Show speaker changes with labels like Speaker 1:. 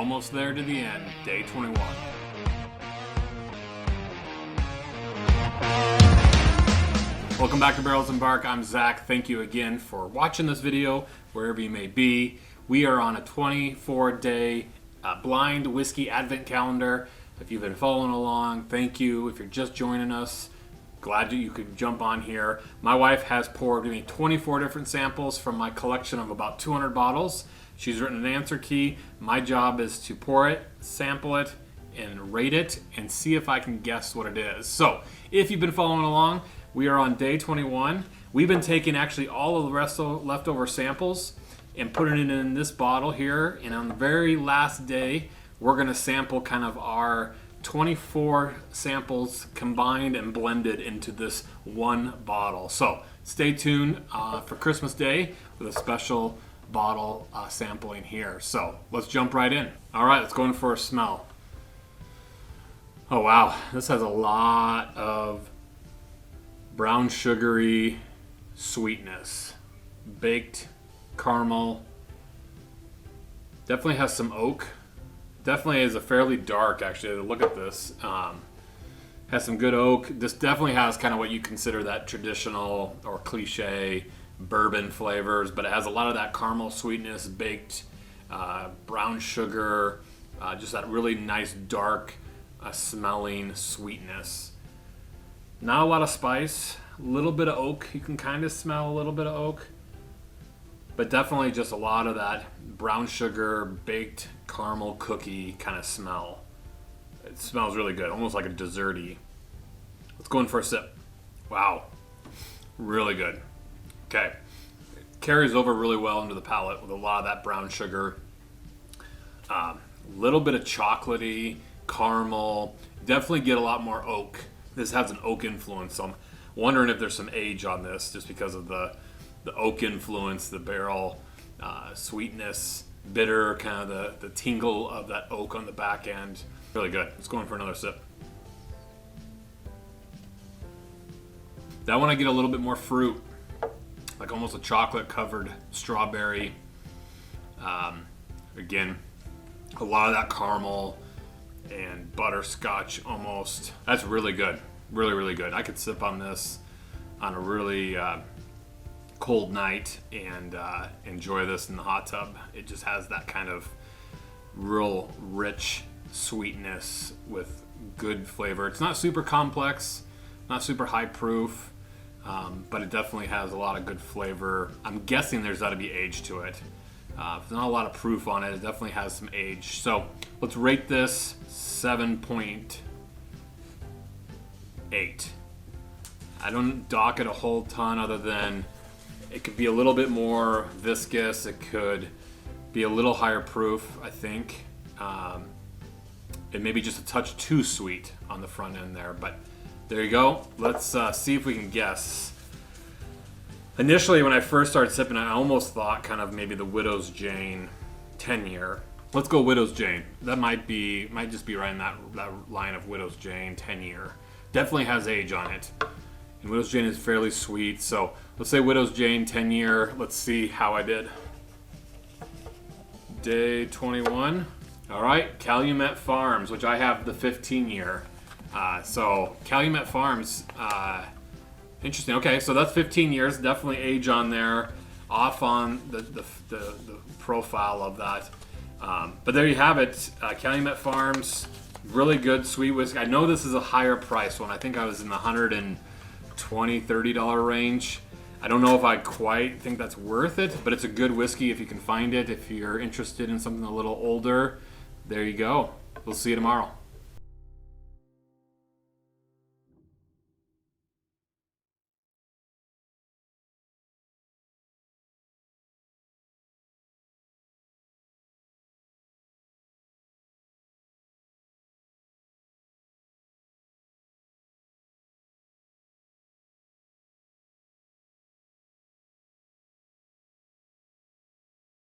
Speaker 1: almost there to the end, day 21. Welcome back to Barrels and Bark. I'm Zach. Thank you again for watching this video, wherever you may be. We are on a 24-day blind whiskey advent calendar. If you've been following along, thank you. If you're just joining us, glad you could jump on here. My wife has poured me 24 different samples from my collection of about 200 bottles. She's written an answer key. My job is to pour it, sample it, and rate it, and see if I can guess what it is. So, if you've been following along, we are on day 21. We've been taking actually all of the rest of leftover samples and putting it in this bottle here. And on the very last day, we're gonna sample kind of our 24 samples combined and blended into this one bottle. So stay tuned for Christmas Day with a special bottle sampling here. So let's jump right in. All right, let's go in for a smell. Oh wow, this has a lot of brown sugary sweetness, baked caramel, definitely has some oak, definitely is a fairly dark, actually, look at this, has some good oak. This definitely has kind of what you consider that traditional or cliche bourbon flavors, but it has a lot of that caramel sweetness, baked brown sugar, just that really nice dark smelling sweetness. Not a lot of spice, a little bit of oak. You can kind of smell a little bit of oak, but definitely just a lot of that brown sugar, baked caramel cookie kind of smell. It smells really good, almost like a desserty. Let's go in for a sip. Wow, really good. Okay, it carries over really well into the palate with a lot of that brown sugar. A little bit of chocolatey, caramel. Definitely get a lot more oak. This has an oak influence, so I'm wondering if there's some age on this just because of the oak influence, the barrel sweetness, bitter, kind of the tingle of that oak on the back end. Really good. Let's go in for another sip. That one I get a little bit more fruit, like almost a chocolate covered strawberry. Again, a lot of that caramel and butterscotch almost. That's really good. Really, really good. I could sip on this on a really cold night and enjoy this in the hot tub. It just has that kind of real rich sweetness with good flavor. It's not super complex, not super high proof, but it definitely has a lot of good flavor. I'm guessing there's got to be age to it. There's not a lot of proof on it. It definitely has some age. So let's rate this 7.8. I don't dock it a whole ton other than it could be a little bit more viscous. It could be a little higher proof, I think. It may be just a touch too sweet on the front end there, but there you go. Let's see if we can guess. Initially, when I first started sipping, I almost thought kind of maybe the Widow's Jane 10-year. Let's go Widow's Jane. That might just be right in that line of Widow's Jane 10-year. Definitely has age on it. And Widow's Jane is fairly sweet, so let's say Widow's Jane 10-year. Let's see how I did. Day 21. All right, Calumet Farms, which I have the 15-year. So Calumet Farms, interesting. Okay, so that's 15 years. Definitely age on there, off on the profile of that. But there you have it. Calumet Farms, really good sweet whiskey. I know this is a higher price one. I think I was in the $120, $30 range. I don't know if I quite think that's worth it, but it's a good whiskey if you can find it. If you're interested in something a little older, there you go. We'll see you tomorrow.